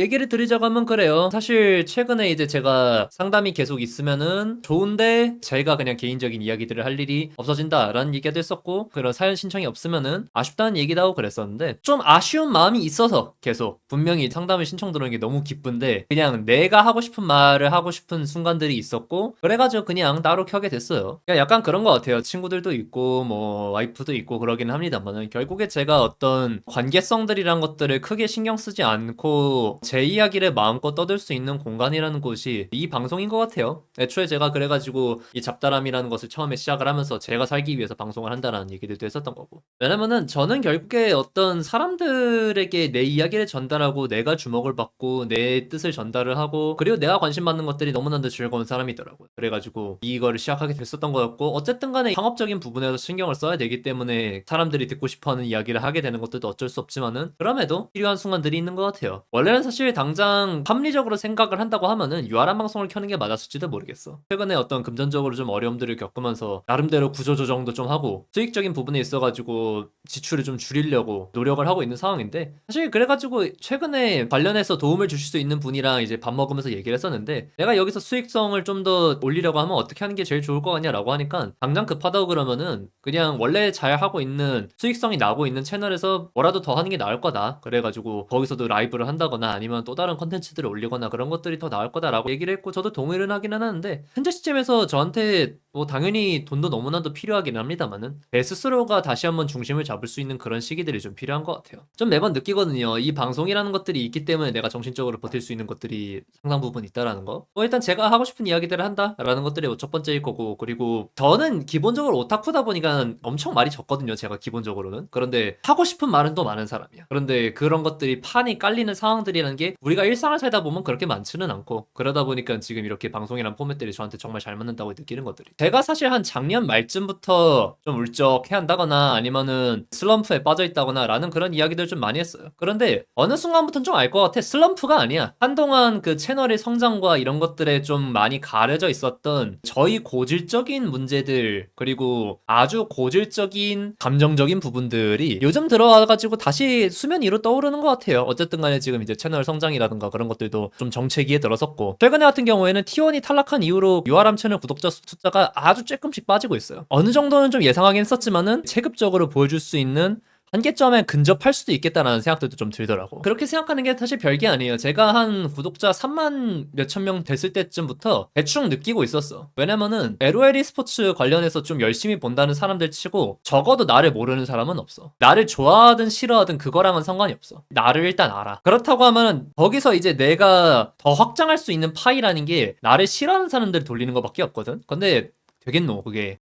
얘기를 드리자고 하면 그래요. 사실 최근에 이제 제가 상담이 계속 있으면은 좋은데 제가 그냥 개인적인 이야기들을 할 일이 없어진다라는 얘기도 했었고, 그런 사연 신청이 없으면은 아쉽다는 얘기도 하고 그랬었는데, 좀 아쉬운 마음이 있어서 계속 분명히 상담을 신청 들어오는 게 너무 기쁜데 그냥 내가 하고 싶은 말을 하고 싶은 순간들이 있었고, 그래가지고 그냥 따로 켜게 됐어요. 그냥 약간 그런 것 같아요. 친구들도 있고 뭐 와이프도 있고 그러긴 합니다만은, 결국에 제가 어떤 관계성들이란 것들을 크게 신경 쓰지 않고 제 이야기를 마음껏 떠들 수 있는 공간이라는 곳이 이 방송인 것 같아요. 애초에 제가 그래가지고 이 잡다람이라는 것을 처음에 시작을 하면서 제가 살기 위해서 방송을 한다라는 얘기들도 했었던 거고, 왜냐면은 저는 결국에 어떤 사람들에게 내 이야기를 전달하고 내가 주목을 받고 내 뜻을 전달을 하고 그리고 내가 관심 받는 것들이 너무나도 즐거운 사람이더라고요. 그래가지고 이거를 시작하게 됐었던 거였고, 어쨌든 간에 상업적인 부분에서 신경을 써야 되기 때문에 사람들이 듣고 싶어하는 이야기를 하게 되는 것들도 어쩔 수 없지만은, 그럼에도 필요한 순간들이 있는 것 같아요. 원래는 사실 당장 합리적으로 생각을 한다고 하면은 유아란 방송을 켜는 게 맞았을지도 모르겠어. 최근에 어떤 금전적으로 좀 어려움들을 겪으면서 나름대로 구조조정도 좀 하고 수익적인 부분에 있어가지고 지출을 좀 줄이려고 노력을 하고 있는 상황인데, 사실 그래가지고 최근에 관련해서 도움을 주실 수 있는 분이랑 이제 밥 먹으면서 얘기를 했었는데, 내가 여기서 수익성을 좀 더 올리려고 하면 어떻게 하는 게 제일 좋을 것 같냐라고 하니까, 당장 급하다고 그러면은 그냥 원래 잘 하고 있는 수익성이 나고 있는 채널에서 뭐라도 더 하는 게 나을 거다. 그래가지고 거기서도 라이브를 한다거나 아니면 또 다른 컨텐츠들을 올리거나 그런 것들이 더 나을 거다라고 얘기를 했고, 저도 동의를 하기는 하는데, 현재 시점에서 저한테 뭐 당연히 돈도 너무나도 필요하긴 합니다만은 제 스스로가 다시 한번 중심을 잡을 수 있는 그런 시기들이 좀 필요한 것 같아요. 좀 매번 느끼거든요. 이 방송이라는 것들이 있기 때문에 내가 정신적으로 버틸 수 있는 것들이 상당 부분 있다라는 거. 일단 제가 하고 싶은 이야기들을 한다라는 것들이 첫 번째일 거고, 그리고 저는 기본적으로 오타쿠다 보니까 엄청 말이 적거든요. 제가 기본적으로는. 그런데 하고 싶은 말은 또 많은 사람이야. 그런데 그런 것들이 판이 깔리는 상황들이라는 게 우리가 일상을 살다 보면 그렇게 많지는 않고, 그러다 보니까 지금 이렇게 방송이란 포맷들이 저한테 정말 잘 맞는다고 느끼는 것들이, 제가 사실 한 작년 말쯤부터 좀 울적해한다거나 아니면은 슬럼프에 빠져있다거나 라는 그런 이야기들 좀 많이 했어요. 그런데 어느 순간부터는 좀 알 것 같아. 슬럼프가 아니야. 한동안 그 채널의 성장과 이런 것들에 좀 많이 가려져 있었던 저희 고질적인 문제들, 그리고 아주 고질적인 감정적인 부분들이 요즘 들어와가지고 다시 수면 위로 떠오르는 것 같아요. 어쨌든 간에 지금 이제 채널 성장이라든가 그런 것들도 좀 정체기에 들어섰고, 최근에 같은 경우에는 T1이 탈락한 이후로 유아람 채널 구독자 숫자가 아주 조금씩 빠지고 있어요. 어느 정도는 좀 예상하긴 했었지만은 체급적으로 보여줄 수 있는 한계점에 근접할 수도 있겠다라는 생각들도 좀 들더라고. 그렇게 생각하는 게 사실 별게 아니에요. 제가 한 구독자 3만 몇천 명 됐을 때쯤부터 대충 느끼고 있었어. 왜냐면은 LOL e스포츠 관련해서 좀 열심히 본다는 사람들 치고 적어도 나를 모르는 사람은 없어. 나를 좋아하든 싫어하든 그거랑은 상관이 없어. 나를 일단 알아. 그렇다고 하면 거기서 이제 내가 더 확장할 수 있는 파이라는 게 나를 싫어하는 사람들 돌리는 것밖에 없거든. 근데 되겠노 그게.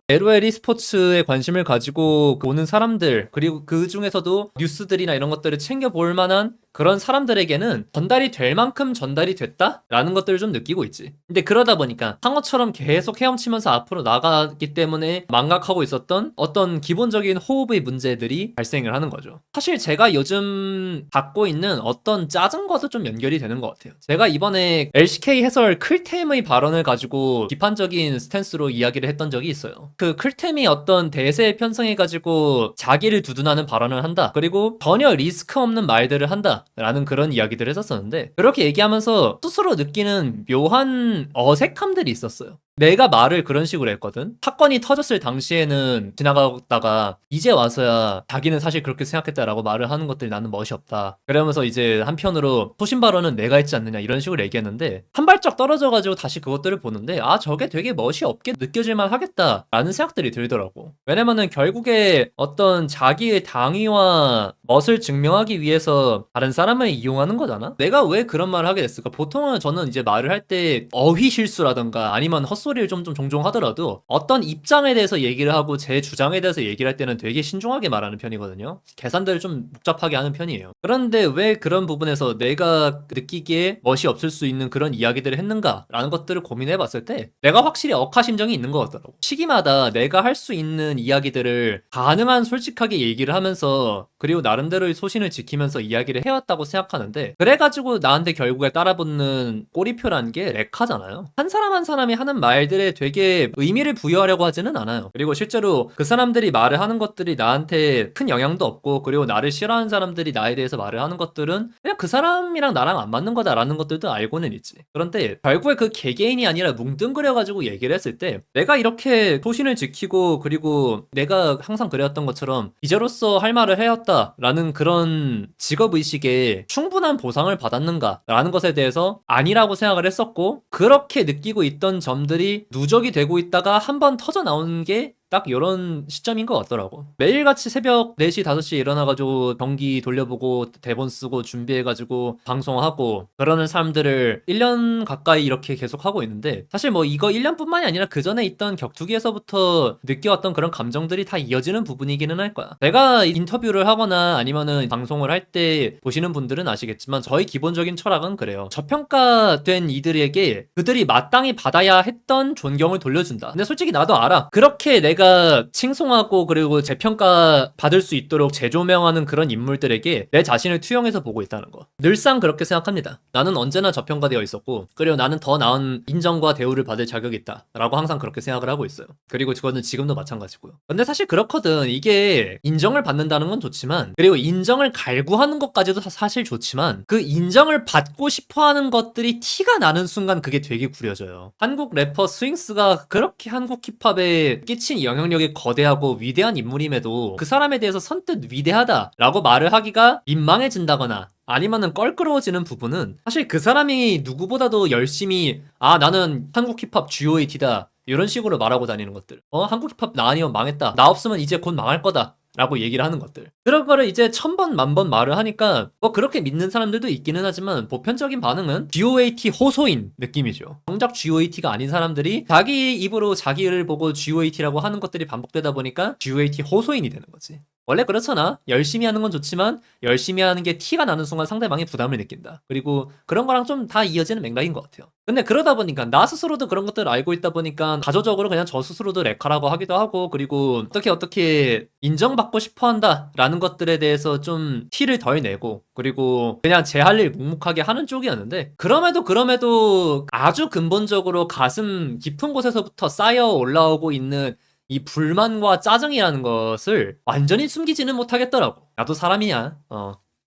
LOL e스포츠에 관심을 가지고 보는 사람들, 그리고 그 중에서도 뉴스들이나 이런 것들을 챙겨볼 만한 그런 사람들에게는 전달이 될 만큼 전달이 됐다라는 것들을 좀 느끼고 있지. 근데 그러다 보니까 상어처럼 계속 헤엄치면서 앞으로 나가기 때문에 망각하고 있었던 어떤 기본적인 호흡의 문제들이 발생을 하는 거죠. 사실 제가 요즘 갖고 있는 어떤 짜증과도 좀 연결이 되는 것 같아요. 제가 이번에 LCK 해설 클템의 발언을 가지고 비판적인 스탠스로 이야기를 했던 적이 있어요. 그 클템이 어떤 대세에 편성해가지고 자기를 두둔하는 발언을 한다. 그리고 전혀 리스크 없는 말들을 한다. 라는 그런 이야기들을 했었었는데, 그렇게 얘기하면서 스스로 느끼는 묘한 어색함들이 있었어요. 내가 말을 그런 식으로 했거든. 사건이 터졌을 당시에는 지나가다가 이제 와서야 자기는 사실 그렇게 생각했다라고 말을 하는 것들이 나는 멋이 없다. 그러면서 이제 한편으로 소신 발언은 내가 했지 않느냐 이런 식으로 얘기했는데, 한 발짝 떨어져가지고 다시 그것들을 보는데 저게 되게 멋이 없게 느껴질만 하겠다라는 생각들이 들더라고. 왜냐면은 결국에 어떤 자기의 당위와 멋을 증명하기 위해서 다른 사람을 이용하는 거잖아. 내가 왜 그런 말을 하게 됐을까? 보통은 저는 이제 말을 할 때 어휘 실수라던가 아니면 헛소리를 좀 종종 하더라도 어떤 입장에 대해서 얘기를 하고 제 주장에 대해서 얘기를 할 때는 되게 신중하게 말하는 편이거든요. 계산들을 좀 복잡하게 하는 편이에요. 그런데 왜 그런 부분에서 내가 느끼기에 멋이 없을 수 있는 그런 이야기들을 했는가라는 것들을 고민해 봤을 때 내가 확실히 억하심정이 있는 것 같더라고. 시기마다 내가 할 수 있는 이야기들을 가능한 솔직하게 얘기를 하면서, 그리고 나름대로의 소신을 지키면서 이야기를 해왔다고 생각하는데, 그래가지고 나한테 결국에 따라붙는 꼬리표라는 게 렉하잖아요. 한 사람 한 사람이 하는 말 말들에 되게 의미를 부여하려고 하지는 않아요. 그리고 실제로 그 사람들이 말을 하는 것들이 나한테 큰 영향도 없고, 그리고 나를 싫어하는 사람들이 나에 대해서 말을 하는 것들은 그냥 그 사람이랑 나랑 안 맞는 거다라는 것들도 알고는 있지. 그런데 결국에 그 개개인이 아니라 뭉뚱그려가지고 얘기를 했을 때, 내가 이렇게 소신을 지키고 그리고 내가 항상 그래왔던 것처럼 기자로서 할 말을 해왔다라는 그런 직업의식에 충분한 보상을 받았는가라는 것에 대해서 아니라고 생각을 했었고, 그렇게 느끼고 있던 점들이 누적이 되고 있다가 한번 터져 나온 게 딱 이런 시점인 것 같더라고. 매일같이 새벽 4시, 5시에 일어나가지고 경기 돌려보고 대본 쓰고 준비해가지고 방송하고 그러는 사람들을 1년 가까이 이렇게 계속 하고 있는데, 사실 뭐 이거 1년뿐만이 아니라 그 전에 있던 격투기에서부터 느껴왔던 그런 감정들이 다 이어지는 부분이기는 할 거야. 내가 인터뷰를 하거나 아니면은 방송을 할 때 보시는 분들은 아시겠지만 저희 기본적인 철학은 그래요. 저평가된 이들에게 그들이 마땅히 받아야 했던 존경을 돌려준다. 근데 솔직히 나도 알아. 그렇게 내가 칭송하고 그리고 재평가 받을 수 있도록 재조명하는 그런 인물들에게 내 자신을 투영해서 보고 있다는 거. 늘상 그렇게 생각합니다. 나는 언제나 저평가되어 있었고, 그리고 나는 더 나은 인정과 대우를 받을 자격이 있다 라고 항상 그렇게 생각을 하고 있어요. 그리고 그거는 지금도 마찬가지고요. 근데 사실 그렇거든. 이게 인정을 받는다는 건 좋지만, 그리고 인정을 갈구하는 것까지도 사실 좋지만, 그 인정을 받고 싶어하는 것들이 티가 나는 순간 그게 되게 구려져요. 한국 래퍼 스윙스가 그렇게 한국 힙합에 끼친 영향력이 거대하고 위대한 인물임에도 그 사람에 대해서 선뜻 위대하다라고 말을 하기가 민망해진다거나 아니면은 껄끄러워지는 부분은, 사실 그 사람이 누구보다도 열심히 나는 한국 힙합 GOAT다 이런 식으로 말하고 다니는 것들, 한국 힙합 나 아니면 망했다, 나 없으면 이제 곧 망할 거다 라고 얘기를 하는 것들, 그런 거를 이제 1000번 만번 말을 하니까 뭐 그렇게 믿는 사람들도 있기는 하지만 보편적인 반응은 GOAT 호소인 느낌이죠. 정작 GOAT가 아닌 사람들이 자기 입으로 자기를 보고 GOAT라고 하는 것들이 반복되다 보니까 GOAT 호소인이 되는 거지. 원래 그렇잖아. 열심히 하는 건 좋지만 열심히 하는 게 티가 나는 순간 상대방이 부담을 느낀다. 그리고 그런 거랑 좀 다 이어지는 맥락인 것 같아요. 근데 그러다 보니까 나 스스로도 그런 것들을 알고 있다 보니까 가조적으로 그냥 저 스스로도 레카라고 하기도 하고, 그리고 어떻게 인정받고 싶어 한다 라는 것들에 대해서 좀 티를 덜 내고, 그리고 그냥 제 할 일 묵묵하게 하는 쪽이었는데, 그럼에도 아주 근본적으로 가슴 깊은 곳에서부터 쌓여 올라오고 있는 이 불만과 짜증이라는 것을 완전히 숨기지는 못하겠더라고. 나도 사람이야.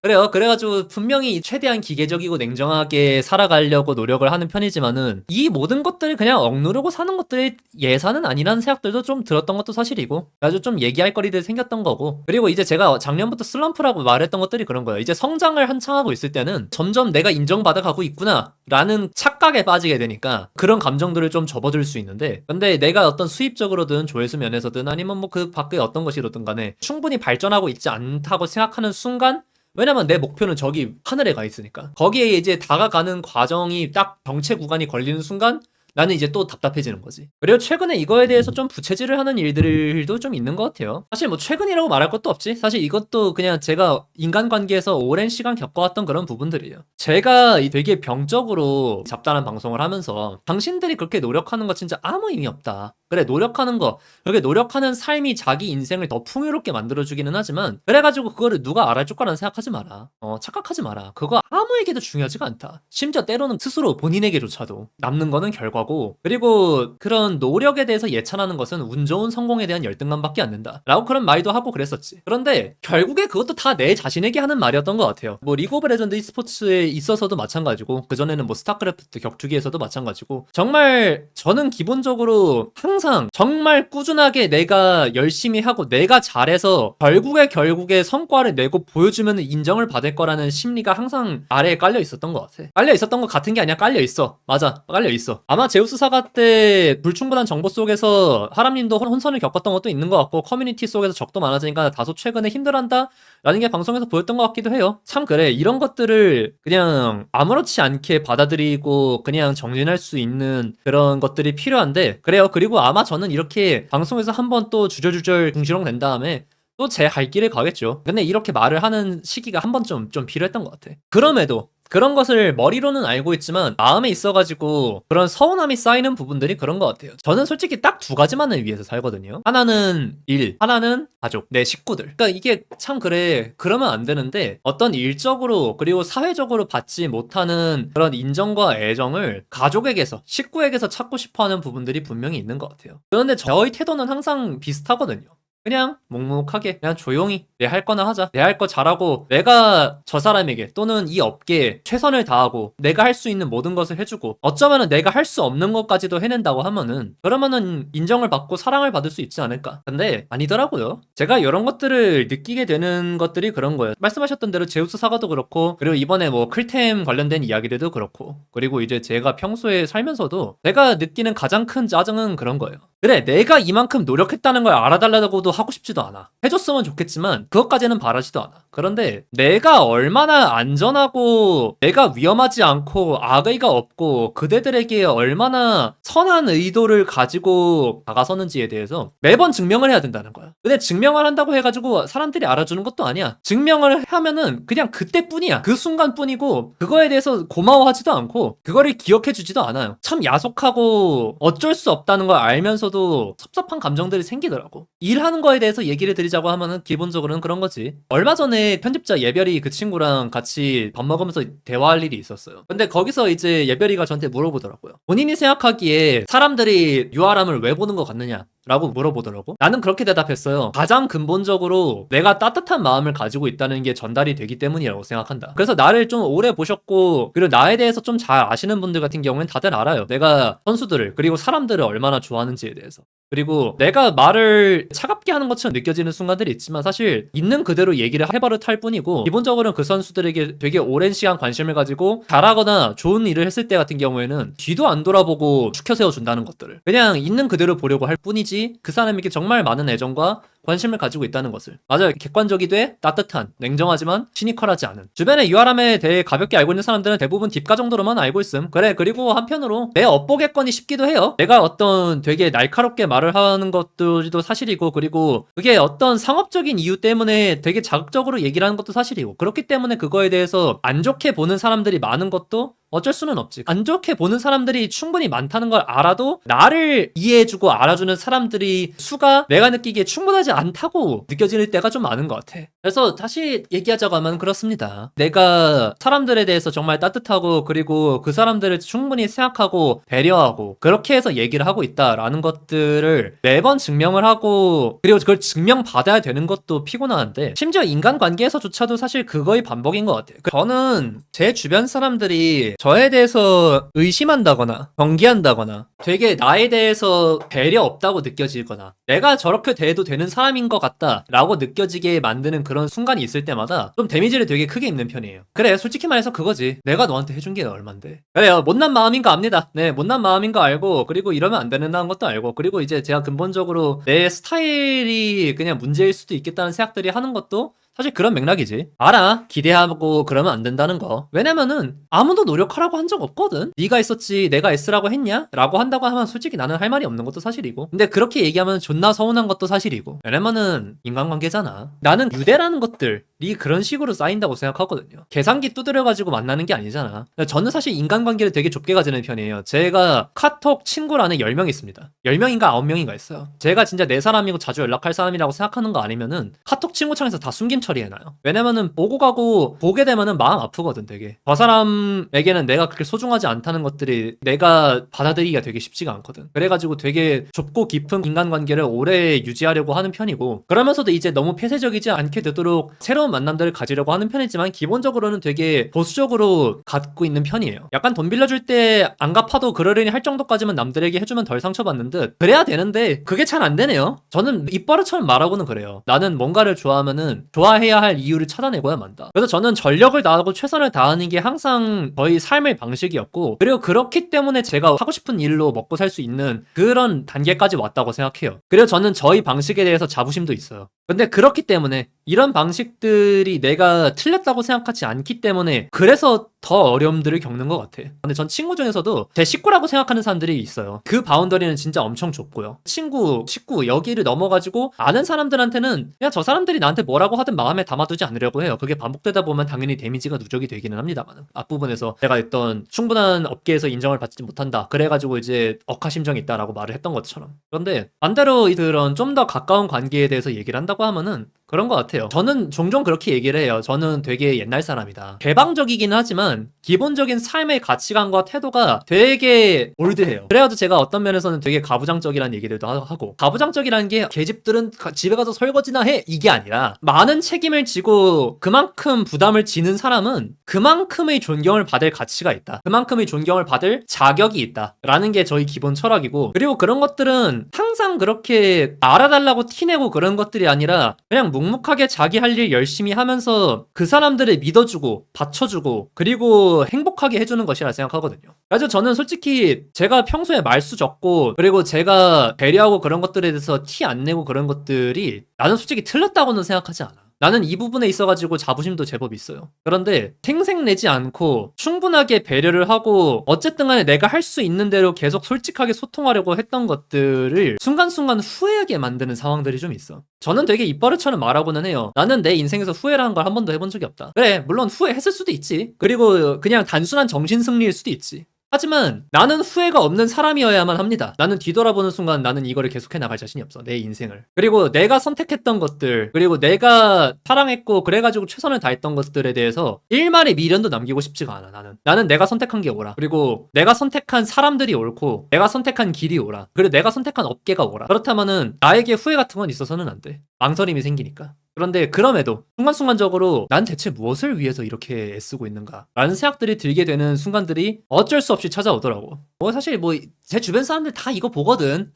그래요. 그래가지고 분명히 최대한 기계적이고 냉정하게 살아가려고 노력을 하는 편이지만은, 이 모든 것들을 그냥 억누르고 사는 것들이 예사는 아니라는 생각들도 좀 들었던 것도 사실이고, 아주 좀 얘기할 거리들이 생겼던 거고, 그리고 이제 제가 작년부터 슬럼프라고 말했던 것들이 그런 거예요. 이제 성장을 한창 하고 있을 때는 점점 내가 인정받아가고 있구나 라는 착각에 빠지게 되니까 그런 감정들을 좀 접어들 수 있는데, 근데 내가 어떤 수입적으로든 조회수 면에서든 아니면 뭐 그 밖에 어떤 것이로든 간에 충분히 발전하고 있지 않다고 생각하는 순간, 왜냐면 내 목표는 저기 하늘에 가 있으니까, 거기에 이제 다가가는 과정이 딱 정체 구간이 걸리는 순간 나는 이제 또 답답해지는 거지. 그리고 최근에 이거에 대해서 좀 부채질을 하는 일들도 좀 있는 것 같아요. 사실 뭐 최근이라고 말할 것도 없지. 사실 이것도 그냥 제가 인간관계에서 오랜 시간 겪어왔던 그런 부분들이에요. 제가 되게 병적으로 잡다한 방송을 하면서 당신들이 그렇게 노력하는 거 진짜 아무 의미 없다. 그래, 노력하는 거, 그렇게 노력하는 삶이 자기 인생을 더 풍요롭게 만들어주기는 하지만, 그래가지고 그거를 누가 알아줄 거라는 생각하지 마라. 착각하지 마라. 그거 아무에게도 중요하지가 않다. 심지어 때로는 스스로 본인에게조차도 남는 거는 결과고, 그리고 그런 노력에 대해서 예찬하는 것은 운 좋은 성공에 대한 열등감밖에 안 된다 라고 그런 말도 하고 그랬었지. 그런데 결국에 그것도 다 내 자신에게 하는 말이었던 것 같아요. 뭐 리그 오브 레전드 e스포츠에 있어서도 마찬가지고, 그전에는 뭐 스타크래프트 격투기에서도 마찬가지고, 정말 저는 기본적으로 항상 정말 꾸준하게 내가 열심히 하고 내가 잘해서 결국에 성과를 내고 보여주면 인정을 받을 거라는 심리가 항상 아래에 깔려 있었던 것 같아. 깔려 있었던 것 같은 게 아니야. 깔려 있어. 맞아, 깔려 있어. 아마 제우스 사가 때 불충분한 정보 속에서 하람님도 혼선을 겪었던 것도 있는 것 같고, 커뮤니티 속에서 적도 많아지니까 다소 최근에 힘들한다 라는 게 방송에서 보였던 것 같기도 해요. 참 그래, 이런 것들을 그냥 아무렇지 않게 받아들이고 그냥 정진할 수 있는 그런 것들이 필요한데, 그래요. 그리고 아마 저는 이렇게 방송에서 한번 또 주절주절 궁시렁 된 다음에 또 제 갈 길을 가겠죠. 근데 이렇게 말을 하는 시기가 한 번쯤 좀 필요했던 것 같아. 그럼에도 그런 것을 머리로는 알고 있지만 마음에 있어가지고 그런 서운함이 쌓이는 부분들이 그런 것 같아요. 저는 솔직히 딱 두 가지만을 위해서 살거든요. 하나는 일, 하나는 가족, 내 식구들. 그러니까 이게 참 그래, 그러면 안 되는데 어떤 일적으로 그리고 사회적으로 받지 못하는 그런 인정과 애정을 가족에게서, 식구에게서 찾고 싶어하는 부분들이 분명히 있는 것 같아요. 그런데 저의 태도는 항상 비슷하거든요. 그냥 묵묵하게 그냥 조용히 내 할 거나 하자. 내 할 거 잘하고 내가 저 사람에게 또는 이 업계에 최선을 다하고 내가 할 수 있는 모든 것을 해주고 어쩌면은 내가 할 수 없는 것까지도 해낸다고 하면은 그러면은 인정을 받고 사랑을 받을 수 있지 않을까. 근데 아니더라고요. 제가 이런 것들을 느끼게 되는 것들이 그런 거예요. 말씀하셨던 대로 제우스 사과도 그렇고 그리고 이번에 뭐 클템 관련된 이야기들도 그렇고 그리고 이제 제가 평소에 살면서도 내가 느끼는 가장 큰 짜증은 그런 거예요. 그래, 내가 이만큼 노력했다는 걸 알아달라고도 하고 싶지도 않아. 해줬으면 좋겠지만 그것까지는 바라지도 않아. 그런데 내가 얼마나 안전하고 내가 위험하지 않고 악의가 없고 그대들에게 얼마나 선한 의도를 가지고 다가서는지에 대해서 매번 증명을 해야 된다는 거야. 근데 증명을 한다고 해가지고 사람들이 알아주는 것도 아니야. 증명을 하면은 그냥 그때뿐이야. 그 순간뿐이고 그거에 대해서 고마워하지도 않고 그거를 기억해주지도 않아요. 참 야속하고 어쩔 수 없다는 걸 알면서도 섭섭한 감정들이 생기더라고. 일하는 거에 대해서 얘기를 드리자고 하면은 기본적으로는 그런 거지. 얼마 전에 편집자 예별이 그 친구랑 같이 밥 먹으면서 대화할 일이 있었어요. 근데 거기서 이제 예별이가 저한테 물어보더라고요. 본인이 생각하기에 사람들이 유아람을 왜 보는 것 같느냐? 라고 물어보더라고. 나는 그렇게 대답했어요. 가장 근본적으로 내가 따뜻한 마음을 가지고 있다는 게 전달이 되기 때문이라고 생각한다. 그래서 나를 좀 오래 보셨고 그리고 나에 대해서 좀 잘 아시는 분들 같은 경우는 다들 알아요. 내가 선수들을 그리고 사람들을 얼마나 좋아하는지에 대해서. 그리고 내가 말을 차갑게 하는 것처럼 느껴지는 순간들이 있지만 사실 있는 그대로 얘기를 해버릇할 뿐이고 기본적으로는 그 선수들에게 되게 오랜 시간 관심을 가지고 잘하거나 좋은 일을 했을 때 같은 경우에는 뒤도 안 돌아보고 축혀 세워준다는 것들을 그냥 있는 그대로 보려고 할 뿐이지 그 사람에게 정말 많은 애정과 관심을 가지고 있다는 것을. 맞아요. 객관적이되 따뜻한, 냉정하지만 시니컬하지 않은. 주변에 유아람에 대해 가볍게 알고 있는 사람들은 대부분 딥가 정도로만 알고 있음. 그래, 그리고 한편으로 내 업보겠거니 싶기도 해요. 내가 어떤 되게 날카롭게 말을 하는 것도 사실이고 그리고 그게 어떤 상업적인 이유 때문에 되게 자극적으로 얘기를 하는 것도 사실이고 그렇기 때문에 그거에 대해서 안 좋게 보는 사람들이 많은 것도 어쩔 수는 없지. 안 좋게 보는 사람들이 충분히 많다는 걸 알아도 나를 이해해주고 알아주는 사람들이 수가 내가 느끼기에 충분하지 않다고 느껴질 때가 좀 많은 것 같아. 그래서 다시 얘기하자고 하면 그렇습니다. 내가 사람들에 대해서 정말 따뜻하고 그리고 그 사람들을 충분히 생각하고 배려하고 그렇게 해서 얘기를 하고 있다라는 것들을 매번 증명을 하고 그리고 그걸 증명받아야 되는 것도 피곤한데 심지어 인간관계에서조차도 사실 그거의 반복인 것 같아요. 저는 제 주변 사람들이 저에 대해서 의심한다거나 경계한다거나 되게 나에 대해서 배려 없다고 느껴지거나 내가 저렇게 대해도 되는 사람인 것 같다 라고 느껴지게 만드는 그런 순간이 있을 때마다 좀 데미지를 되게 크게 입는 편이에요. 그래, 솔직히 말해서 그거지. 내가 너한테 해준 게 얼만데. 그래요, 못난 마음인 거 압니다. 네, 못난 마음인 거 알고 그리고 이러면 안 된다는 것도 알고 그리고 이제 제가 근본적으로 내 스타일이 그냥 문제일 수도 있겠다는 생각들이 하는 것도 사실 그런 맥락이지. 알아. 기대하고 그러면 안 된다는 거. 왜냐면은 아무도 노력하라고 한 적 없거든. 네가 있었지 내가 애쓰라고 했냐? 라고 한다고 하면 솔직히 나는 할 말이 없는 것도 사실이고 근데 그렇게 얘기하면 존나 서운한 것도 사실이고 왜냐면은 인간관계잖아. 나는 유대라는 것들이 그런 식으로 쌓인다고 생각하거든요. 계산기 두드려가지고 만나는 게 아니잖아. 저는 사실 인간관계를 되게 좁게 가지는 편이에요. 제가 카톡 친구란에 10명 있습니다. 10명인가 9명인가 있어요. 제가 진짜 내 사람이고 자주 연락할 사람이라고 생각하는 거 아니면은 카톡 친구창에서 다 숨김 처리해놔요. 왜냐면은 오고 가고 보게 되면은 마음 아프거든 되게. 저 사람에게는 내가 그렇게 소중하지 않다는 것들이 내가 받아들이기가 되게 쉽지가 않거든. 그래가지고 되게 좁고 깊은 인간관계를 오래 유지하려고 하는 편이고 그러면서도 이제 너무 폐쇄적이지 않게 되도록 새로운 만남들을 가지려고 하는 편이지만 기본적으로는 되게 보수적으로 갖고 있는 편이에요. 약간 돈 빌려줄 때 안 갚아도 그러려니 할 정도까지만 남들에게 해주면 덜 상처받는 듯 그래야 되는데 그게 잘 안 되네요. 저는 입버릇처럼 말하고는 그래요. 나는 뭔가를 좋아하면은 좋아해야 할 이유를 찾아내고야 만다. 그래서 저는 전력을 다하고 최선을 다하는 게 항상 저희 삶의 방식이었고 그리고 그렇기 때문에 제가 하고 싶은 일로 먹고 살 수 있는 그런 단계까지 왔다고 생각해요. 그리고 저는 저희 방식에 대해서 자부심도 있어요. 근데 그렇기 때문에 이런 방식들이 내가 틀렸다고 생각하지 않기 때문에 그래서 더 어려움들을 겪는 것 같아. 근데 전 친구 중에서도 제 식구라고 생각하는 사람들이 있어요. 그 바운더리는 진짜 엄청 좁고요. 친구, 식구 여기를 넘어가지고 아는 사람들한테는 그냥 저 사람들이 나한테 뭐라고 하든 마음에 담아두지 않으려고 해요. 그게 반복되다 보면 당연히 데미지가 누적이 되기는 합니다만 앞부분에서 내가 했던 충분한 업계에서 인정을 받지 못한다. 그래가지고 이제 억하심정이 있다라고 말을 했던 것처럼. 그런데 반대로 그런 좀 더 가까운 관계에 대해서 얘기를 한다고 하면은 그런 것 같아요. 저는 종종 그렇게 얘기를 해요. 저는 되게 옛날 사람이다. 개방적이긴 하지만 기본적인 삶의 가치관과 태도가 되게 올드해요. 그래가지고 제가 어떤 면에서는 되게 가부장적이라는 얘기들도 하고 가부장적이라는 게 계집들은 집에 가서 설거지나 해 이게 아니라 많은 책임을 지고 그만큼 부담을 지는 사람은 그만큼의 존경을 받을 가치가 있다. 그만큼의 존경을 받을 자격이 있다. 라는 게 저희 기본 철학이고 그리고 그런 것들은 항상 그렇게 알아달라고 티내고 그런 것들이 아니라 그냥 묵묵하게 자기 할 일 열심히 하면서 그 사람들을 믿어주고 받쳐주고 그리고 행복하게 해주는 것이라 생각하거든요. 그래서 저는 솔직히 제가 평소에 말수 적고 그리고 제가 배려하고 그런 것들에 대해서 티 안 내고 그런 것들이 나는 솔직히 틀렸다고는 생각하지 않아. 나는 이 부분에 있어가지고 자부심도 제법 있어요. 그런데 생색내지 않고 충분하게 배려를 하고 어쨌든 간에 내가 할 수 있는 대로 계속 솔직하게 소통하려고 했던 것들을 순간순간 후회하게 만드는 상황들이 좀 있어. 저는 되게 입버릇처럼 말하고는 해요. 나는 내 인생에서 후회라는 걸 한 번도 해본 적이 없다. 그래, 물론 후회했을 수도 있지. 그리고 그냥 단순한 정신승리일 수도 있지. 하지만 나는 후회가 없는 사람이어야만 합니다. 나는 뒤돌아보는 순간 나는 이거를 계속해 나갈 자신이 없어. 내 인생을. 그리고 내가 선택했던 것들 그리고 내가 사랑했고 그래가지고 최선을 다했던 것들에 대해서 일말의 미련도 남기고 싶지가 않아. 나는 내가 선택한 게 옳아. 그리고 내가 선택한 사람들이 옳고 내가 선택한 길이 옳아. 그리고 내가 선택한 업계가 옳아. 그렇다면은 나에게 후회 같은 건 있어서는 안 돼. 망설임이 생기니까. 그런데 그럼에도 순간순간적으로 난 대체 무엇을 위해서 이렇게 애쓰고 있는가 라는 생각들이 들게 되는 순간들이 어쩔 수 없이 찾아오더라고. 사실 제 주변 사람들 다 이거 보거든.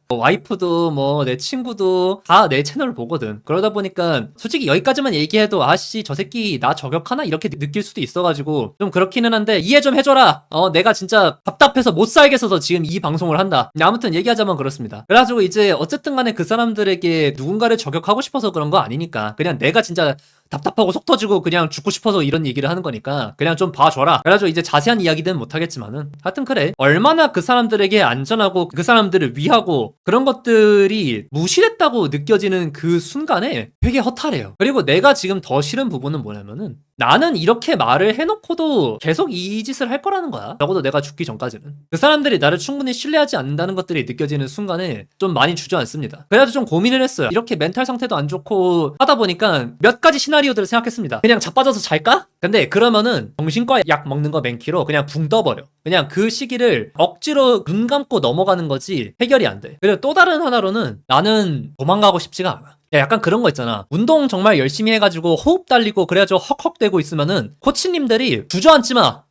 와이프도 내 친구도 다 내 채널을 보거든. 그러다 보니까 솔직히 여기까지만 얘기해도 아씨 저 새끼 나 저격하나 이렇게 느낄 수도 있어가지고 좀 그렇기는 한데 이해 좀 해줘라. 내가 진짜 답답해서 못 살겠어서 지금 이 방송을 한다. 아무튼 얘기하자면 그렇습니다. 그래가지고 이제 어쨌든 간에 그 사람들에게 누군가를 저격하고 싶어서 그런 거 아니니까 그냥 내가 진짜 답답하고 속 터지고 그냥 죽고 싶어서 이런 얘기를 하는 거니까 그냥 좀 봐줘라. 그래가지고 이제 자세한 이야기는 못하겠지만은 하여튼 그래. 얼마나 그 사람들에게 안전하고 그 사람들을 위하고 그런 것들이 무시됐다고 느껴지는 그 순간에 되게 허탈해요. 그리고 내가 지금 더 싫은 부분은 뭐냐면은 나는 이렇게 말을 해놓고도 계속 이 짓을 할 거라는 거야. 적어도 내가 죽기 전까지는. 그 사람들이 나를 충분히 신뢰하지 않는다는 것들이 느껴지는 순간에 좀 많이 주저앉습니다. 그래서 좀 고민을 했어요. 이렇게 멘탈 상태도 안 좋고 하다 보니까 몇 가지 시나리오들을 생각했습니다. 그냥 자빠져서 잘까? 근데 그러면은 정신과 약 먹는 거 맨키로 그냥 붕 떠버려. 그냥 그 시기를 억지로 눈 감고 넘어가는 거지 해결이 안 돼. 그리고 또 다른 하나로는 나는 도망가고 싶지가 않아. 약간 그런 거 있잖아. 운동 정말 열심히 해가지고 호흡 달리고 그래가지고 헉헉대고 있으면은 코치님들이 주저앉지 마.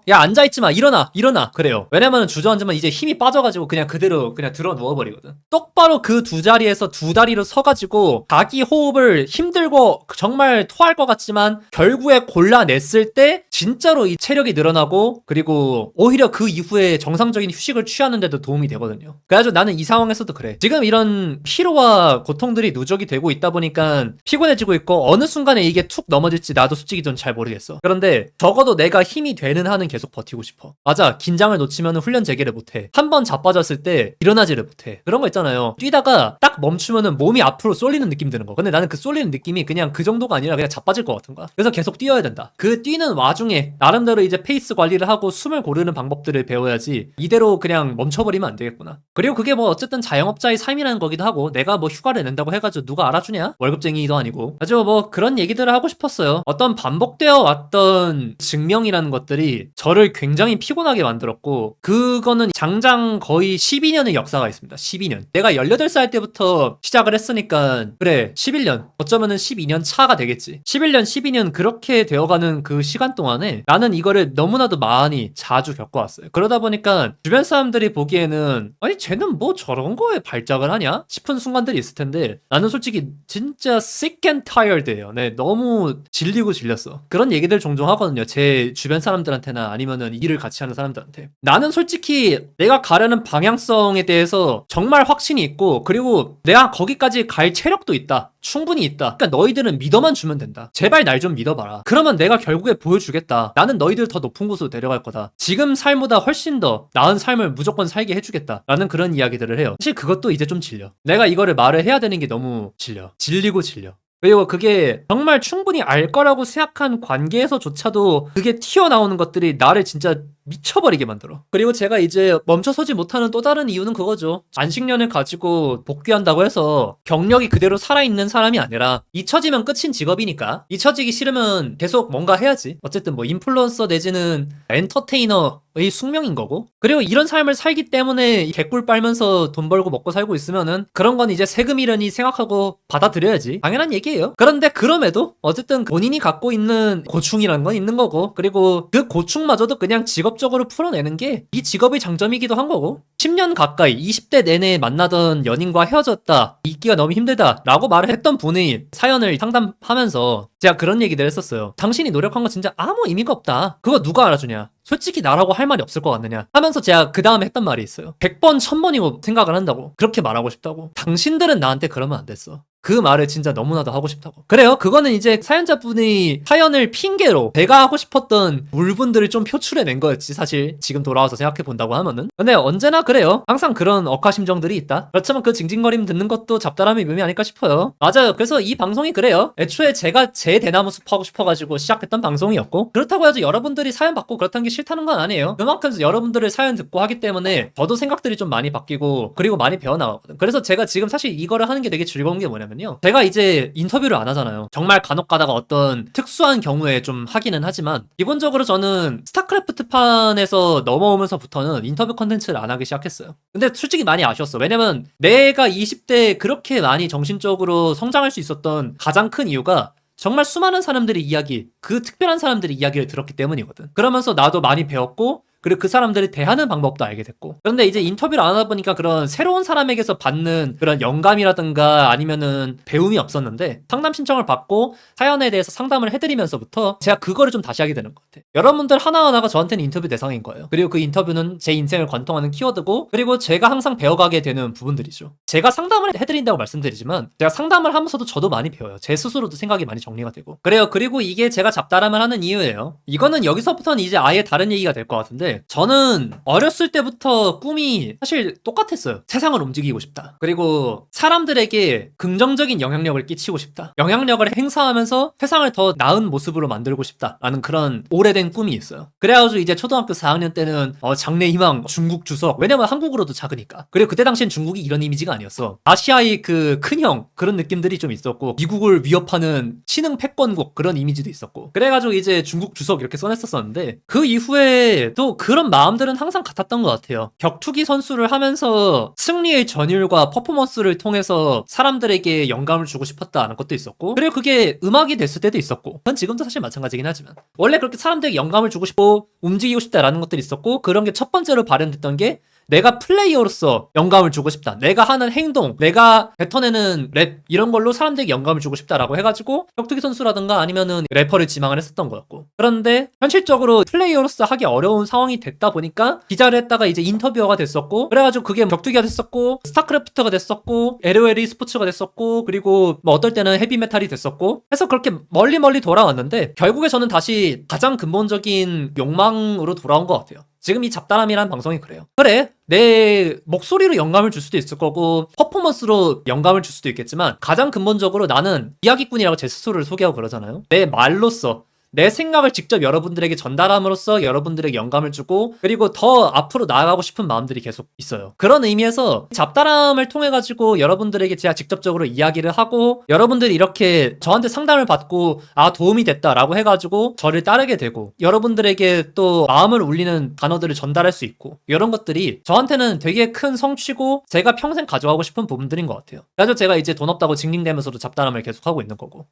야 앉아있지 마. 일어나. 그래요. 왜냐면은 주저앉으면 이제 힘이 빠져가지고 그냥 그대로 그냥 들어 누워버리거든. 똑바로 그 두 자리에서 두 다리로 서가지고 자기 호흡을 힘들고 정말 토할 것 같지만 결국에 골라냈을 때 진짜로 이 체력이 늘어나고 그리고 오히려 그 이후에 정상적인 휴식을 취하는데도 도움이 되거든요. 그래가지고 나는 이 상황에서도 그래. 지금 이런 피로와 고통들이 누적이 되고 있다 보니까 피곤해지고 있고 어느 순간에 이게 툭 넘어질지 나도 솔직히 좀 잘 모르겠어. 그런데 적어도 내가 힘이 되는 한은 계속 버티고 싶어. 맞아. 긴장을 놓치면 훈련 재개를 못해. 한 번 자빠졌을 때 일어나지를 못해. 그런 거 있잖아요. 뛰다가 딱 멈추면은 몸이 앞으로 쏠리는 느낌 드는 거. 근데 나는 그 쏠리는 느낌이 그냥 그 정도가 아니라 그냥 자빠질 것 같은 거야. 그래서 계속 뛰어야 된다. 그 뛰는 와중에 나름대로 이제 페이스 관리를 하고 숨을 고르는 방법들을 배워야지 이대로 그냥 멈춰버리면 안 되겠구나. 그리고 그게 어쨌든 자영업자의 삶이라는 거기도 하고 내가 휴가를 낸다고 해가지고 누가 알아주냐? 월급쟁이도 아니고. 아주 그런 얘기들을 하고 싶었어요. 어떤 반복되어 왔던 증명이라는 것들이 저를 굉장히 피곤하게 만들었고 그거는 장장 거의 12년의 역사가 있습니다. 12년. 내가 18살 때부터 시작을 했으니까 그래 11년 어쩌면은 12년 차가 되겠지. 11년 12년 그렇게 되어가는 그 시간 동안에 나는 이거를 너무나도 많이 자주 겪어왔어요. 그러다 보니까 주변 사람들이 보기에는 아니 쟤는 저런 거에 발작을 하냐 싶은 순간들이 있을 텐데 나는 솔직히 진짜 sick and tired예요. 네, 너무 질리고 질렸어. 그런 얘기들 종종 하거든요. 제 주변 사람들한테 사람들한테나 아니면은 일을 같이 하는 사람들한테. 나는 솔직히 내가 가려는 방향성에 대해서 정말 확신이 있고, 그리고 내가 거기까지 갈 체력도 있다. 충분히 있다. 그러니까 너희들은 믿어만 주면 된다. 제발 날 좀 믿어봐라. 그러면 내가 결국에 보여주겠다. 나는 너희들 더 높은 곳으로 데려갈 거다. 지금 삶보다 훨씬 더 나은 삶을 무조건 살게 해주겠다. 라는 그런 이야기들을 해요. 사실 그것도 이제 좀 질려. 내가 이거를 말을 해야 되는 게 너무 질려. 질리고 질려. 그리고 그게 정말 충분히 알 거라고 생각한 관계에서조차도 그게 튀어나오는 것들이 나를 진짜 미쳐버리게 만들어. 그리고 제가 이제 멈춰서지 못하는 또 다른 이유는 그거죠. 안식년을 가지고 복귀한다고 해서 경력이 그대로 살아있는 사람이 아니라 잊혀지면 끝인 직업이니까 잊혀지기 싫으면 계속 뭔가 해야지. 어쨌든 뭐 인플루언서 내지는 엔터테이너의 숙명인 거고, 그리고 이런 삶을 살기 때문에 개꿀 빨면서 돈 벌고 먹고 살고 있으면은 그런 건 이제 세금이려니 생각하고 받아들여야지. 당연한 얘기예요. 그런데 그럼에도 어쨌든 본인이 갖고 있는 고충이라는 건 있는 거고, 그리고 그 고충마저도 그냥 직업적으로 풀어내는 게 이 직업의 장점이기도 한 거고, 10년 가까이 20대 내내 만나던 연인과 헤어졌다, 있기가 너무 힘들다 라고 말을 했던 분의 사연을 상담하면서 제가 그런 얘기들 했었어요. 당신이 노력한 거 진짜 아무 의미가 없다. 그거 누가 알아주냐. 솔직히 나라고 할 말이 없을 것 같느냐 하면서 제가 그 다음에 했던 말이 있어요. 100번 1000번이고 생각을 한다고. 그렇게 말하고 싶다고. 당신들은 나한테 그러면 안 됐어. 그 말을 진짜 너무나도 하고 싶다고. 그래요. 그거는 이제 사연자분이 사연을 핑계로 제가 하고 싶었던 물분들을 좀 표출해낸 거였지, 사실 지금 돌아와서 생각해 본다고 하면은. 근데 언제나 그래요. 항상 그런 억하심정들이 있다. 그렇지만 그 징징거림 듣는 것도 잡다람의 묘미 아닐까 싶어요. 맞아요. 그래서 이 방송이 그래요. 애초에 제가 제 대나무 숲 하고 싶어가지고 시작했던 방송이었고, 그렇다고 해서 여러분들이 사연 받고 그렇다는 게 싫다는 건 아니에요. 그만큼 여러분들의 사연 듣고 하기 때문에 저도 생각들이 좀 많이 바뀌고, 그리고 많이 배워나가거든. 그래서 제가 지금 사실 이거를 하는 게 되게 즐거운 게 뭐냐면요, 제가 이제 인터뷰를 안 하잖아요. 정말 간혹 가다가 어떤 특수한 경우에 좀 하기는 하지만, 기본적으로 저는 스타크래프트판에서 넘어오면서부터는 인터뷰 컨텐츠를 안 하기 시작했어요. 근데 솔직히 많이 아쉬웠어. 왜냐면 내가 20대에 그렇게 많이 정신적으로 성장할 수 있었던 가장 큰 이유가 정말 수많은 사람들의 이야기, 그 특별한 사람들의 이야기를 들었기 때문이거든. 그러면서 나도 많이 배웠고, 그리고 그 사람들이 대하는 방법도 알게 됐고. 그런데 이제 인터뷰를 안 하다 보니까 그런 새로운 사람에게서 받는 그런 영감이라든가 아니면은 배움이 없었는데, 상담 신청을 받고 사연에 대해서 상담을 해드리면서부터 제가 그거를 좀 다시 하게 되는 것 같아요. 여러분들 하나하나가 저한테는 인터뷰 대상인 거예요. 그리고 그 인터뷰는 제 인생을 관통하는 키워드고, 그리고 제가 항상 배워가게 되는 부분들이죠. 제가 상담을 해드린다고 말씀드리지만 제가 상담을 하면서도 저도 많이 배워요. 제 스스로도 생각이 많이 정리가 되고. 그래요. 그리고 이게 제가 잡다람을 하는 이유예요. 이거는 여기서부터는 이제 아예 다른 얘기가 될 것 같은데, 저는 어렸을 때부터 꿈이 사실 똑같았어요. 세상을 움직이고 싶다. 그리고 사람들에게 긍정적인 영향력을 끼치고 싶다. 영향력을 행사하면서 세상을 더 나은 모습으로 만들고 싶다 라는 그런 오래된 꿈이 있어요. 그래가지고 이제 초등학교 4학년 때는 장래희망 중국 주석, 왜냐면 한국으로도 작으니까. 그리고 그때 당시엔 중국이 이런 이미지가 아니었어. 아시아의 그 큰형 그런 느낌들이 좀 있었고, 미국을 위협하는 신흥 패권국 그런 이미지도 있었고, 그래가지고 이제 중국 주석 이렇게 써냈었었는데, 그 이후에 또 그런 마음들은 항상 같았던 것 같아요. 격투기 선수를 하면서 승리의 전율과 퍼포먼스를 통해서 사람들에게 영감을 주고 싶었다는 것도 있었고, 그리고 그게 음악이 됐을 때도 있었고, 전 지금도 사실 마찬가지긴 하지만 원래 그렇게 사람들에게 영감을 주고 싶고 움직이고 싶다라는 것들이 있었고, 그런 게 첫 번째로 발현됐던 게 내가 플레이어로서 영감을 주고 싶다. 내가 하는 행동, 내가 뱉어내는 랩 이런 걸로 사람들에게 영감을 주고 싶다라고 해가지고 격투기 선수라든가 아니면은 래퍼를 지망을 했었던 거였고, 그런데 현실적으로 플레이어로서 하기 어려운 상황이 됐다 보니까 기자를 했다가 이제 인터뷰어가 됐었고, 그래가지고 그게 격투기가 됐었고 스타크래프트가 됐었고 LOL e스포츠가 됐었고, 그리고 뭐 어떨 때는 헤비메탈이 됐었고 해서 그렇게 멀리 돌아왔는데, 결국에 저는 다시 가장 근본적인 욕망으로 돌아온 것 같아요. 지금 이 잡다람이라는 방송이 그래요. 그래, 내 목소리로 영감을 줄 수도 있을 거고 퍼포먼스로 영감을 줄 수도 있겠지만, 가장 근본적으로 나는 이야기꾼이라고 제 스스로를 소개하고 그러잖아요. 내 말로써 내 생각을 직접 여러분들에게 전달함으로써 여러분들에게 영감을 주고, 그리고 더 앞으로 나아가고 싶은 마음들이 계속 있어요. 그런 의미에서 잡다람을 통해 가지고 여러분들에게 제가 직접적으로 이야기를 하고, 여러분들이 이렇게 저한테 상담을 받고 도움이 됐다라고 해가지고 저를 따르게 되고, 여러분들에게 또 마음을 울리는 단어들을 전달할 수 있고, 이런 것들이 저한테는 되게 큰 성취고 제가 평생 가져가고 싶은 부분들인 것 같아요. 그래서 제가 이제 돈 없다고 징징대면서도 잡다람을 계속하고 있는 거고.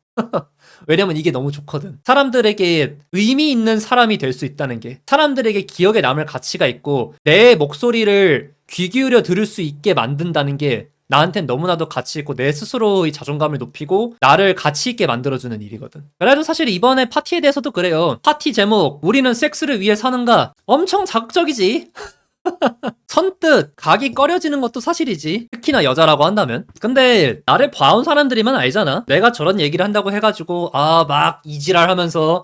왜냐면 이게 너무 좋거든. 사람들에게 의미 있는 사람이 될 수 있다는 게, 사람들에게 기억에 남을 가치가 있고 내 목소리를 귀 기울여 들을 수 있게 만든다는 게 나한텐 너무나도 가치 있고 내 스스로의 자존감을 높이고 나를 가치 있게 만들어주는 일이거든. 그래도 사실 이번에 파티에 대해서도 그래요. 파티 제목 우리는 섹스를 위해 사는가 엄청 자극적이지. 선뜻 각이 꺼려지는 것도 사실이지. 특히나 여자라고 한다면. 근데 나를 봐온 사람들이면 알잖아. 내가 저런 얘기를 한다고 해가지고 막 이지랄 하면서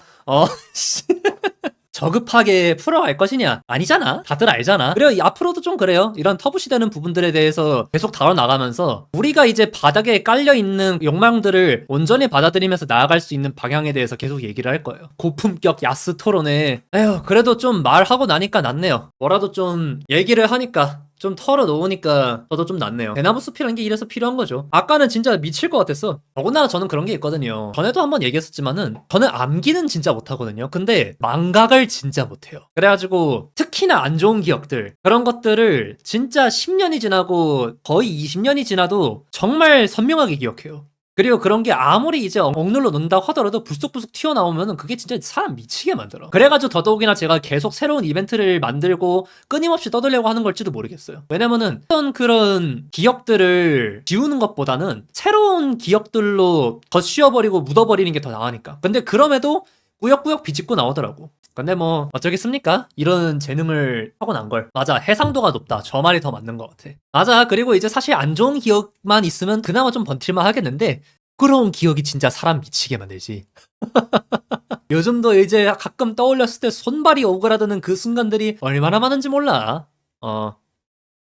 저급하게 풀어갈 것이냐? 아니잖아. 다들 알잖아. 그리고 앞으로도 좀 그래요. 이런 터부시되는 부분들에 대해서 계속 다뤄나가면서 우리가 이제 바닥에 깔려있는 욕망들을 온전히 받아들이면서 나아갈 수 있는 방향에 대해서 계속 얘기를 할 거예요. 고품격 야스 토론에 에휴 그래도 좀 말하고 나니까 낫네요. 뭐라도 좀 얘기를 하니까 좀 털어놓으니까 저도 좀 낫네요. 대나무 숲이라는 게 이래서 필요한 거죠. 아까는 진짜 미칠 것 같았어. 더군다나 저는 그런 게 있거든요. 전에도 한번 얘기했었지만은 저는 암기는 진짜 못하거든요. 근데 망각을 진짜 못해요. 그래가지고 특히나 안 좋은 기억들 그런 것들을 진짜 10년이 지나고 거의 20년이 지나도 정말 선명하게 기억해요. 그리고 그런 게 아무리 이제 억눌러 놓는다고 하더라도 불쑥불쑥 튀어나오면은 그게 진짜 사람 미치게 만들어. 그래가지고 더더욱이나 제가 계속 새로운 이벤트를 만들고 끊임없이 떠들려고 하는 걸지도 모르겠어요. 왜냐면은 어떤 그런 기억들을 지우는 것보다는 새로운 기억들로 더 씌워버리고 묻어버리는 게 더 나으니까. 근데 그럼에도 꾸역꾸역 비집고 나오더라고. 근데 뭐 어쩌겠습니까? 이런 재능을 타고난 걸. 맞아, 해상도가 높다. 저 말이 더 맞는 것 같아. 맞아. 그리고 이제 사실 안 좋은 기억만 있으면 그나마 좀 버틸만 하겠는데 부끄러운 기억이 진짜 사람 미치게 만들지. 요즘도 이제 가끔 떠올렸을 때 손발이 오그라드는 그 순간들이 얼마나 많은지 몰라.